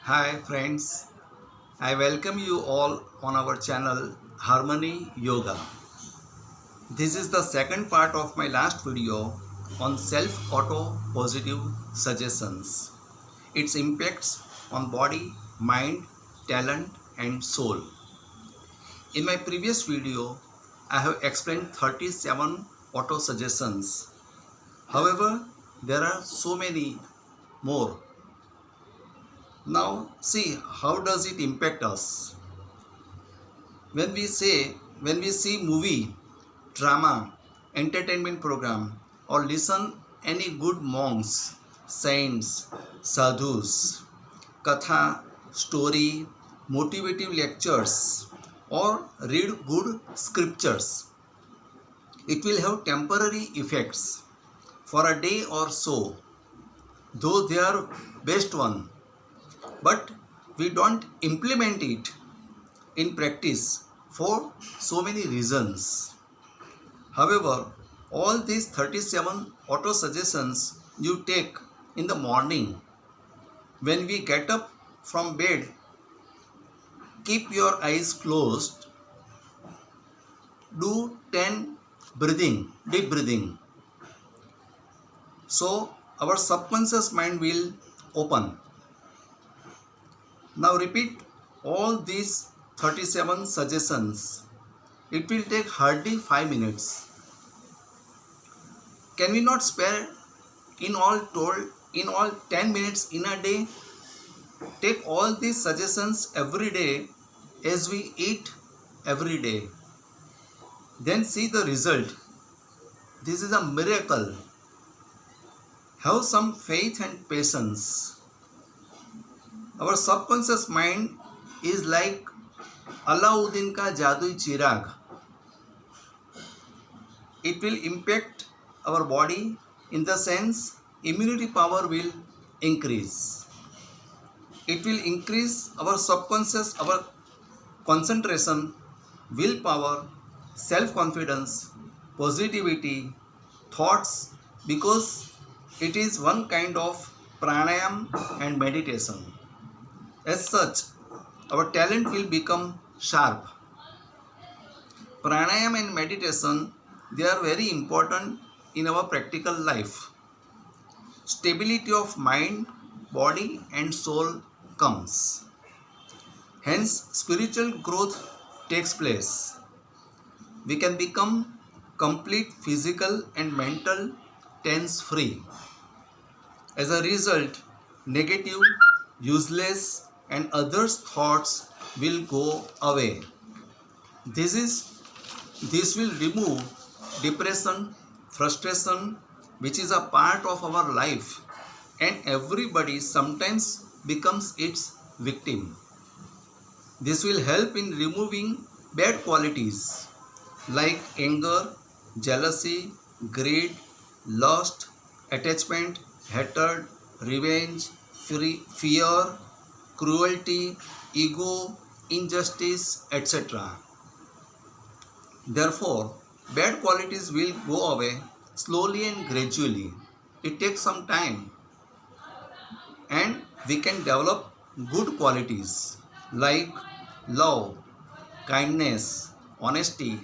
Hi friends, I welcome you all on our channel Harmony Yoga. This is the second part of my last video on self-auto positive suggestions, its impacts on body, mind, talent and soul. In my previous video, I have explained 37 auto suggestions. However, there are so many more. Now see how does it impact us. When we see movie, drama, entertainment program, or listen any good monks, saints, sadhus, katha, story, motivative lectures, or read good scriptures, it will have temporary effects for a day or so, though they are best one, but we don't implement it in practice for so many reasons. However, all these 37 auto suggestions you take in the morning when we get up from bed, keep your eyes closed, do 10 deep breathing. So our subconscious mind will open. Now repeat all these 37 suggestions. It will take hardly 5 minutes. Can we not spare in all 10 minutes in a day? Take all these suggestions every day as we eat every day. Then see the result. This is a miracle. Have some faith and patience. Our subconscious mind is like Alauddin ka jadui chirag. It will impact our body in the sense immunity power will increase. It will increase our subconscious, our concentration, willpower, self-confidence, positivity, thoughts, because it is one kind of pranayam and meditation. As such, our talent will become sharp. Pranayam and meditation, they are very important in our practical life. Stability of mind, body and soul comes. Hence, spiritual growth takes place. We can become complete physical and mental tense free. As a result, negative, useless and others thoughts will go away. This will remove depression, frustration, which is a part of our life, and everybody sometimes becomes its victim. This will help in removing bad qualities like anger, jealousy, greed, lust, attachment, hatred, revenge, fear, cruelty, ego, injustice, etc. Therefore, bad qualities will go away slowly and gradually. It takes some time, and we can develop good qualities like love, kindness, honesty,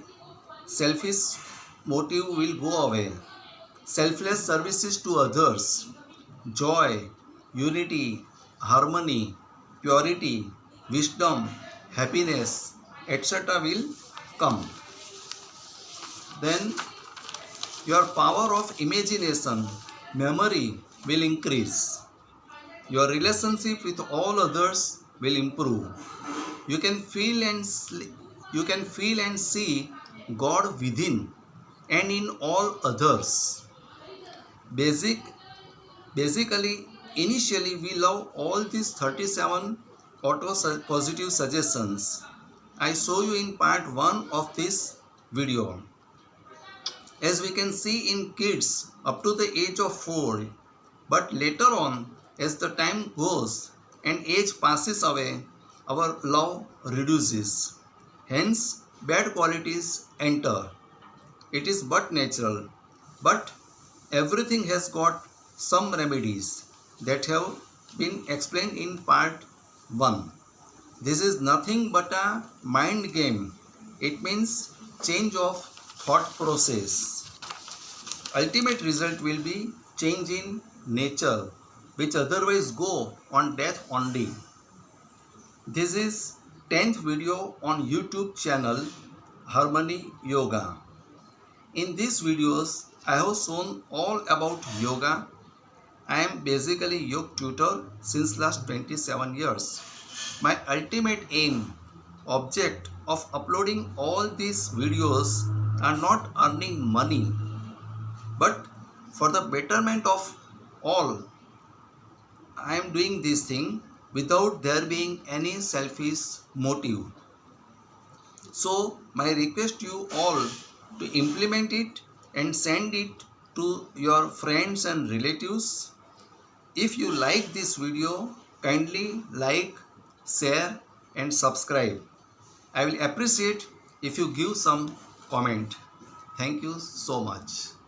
selfish motive will go away, selfless services to others, joy, unity, harmony, purity, wisdom, happiness, etc. will come. Then your power of imagination, memory will increase. Your relationship with all others will improve. You can feel and see God within and in all others. Basically, initially we love all these 37 positive suggestions. I show you in part 1 of this video. As we can see in kids up to the age of 4, but later on, as the time goes and age passes away, our love reduces. Hence, bad qualities enter. It is but natural. But everything has got some remedies that have been explained in part 1. This is nothing but a mind game. It means change of thought process. Ultimate result will be change in nature, which otherwise go on death only. This is 10th video on YouTube channel Harmony Yoga. In these videos, I have shown all about yoga. I am basically yoga tutor since last 27 years. My ultimate aim, object of uploading all these videos are not earning money, but for the betterment of all. I am doing this thing without there being any selfish motive. So my request you all to implement it and send it to your friends and relatives. If you like this video, kindly like, share and subscribe. I will appreciate if you give some comment. Thank you so much.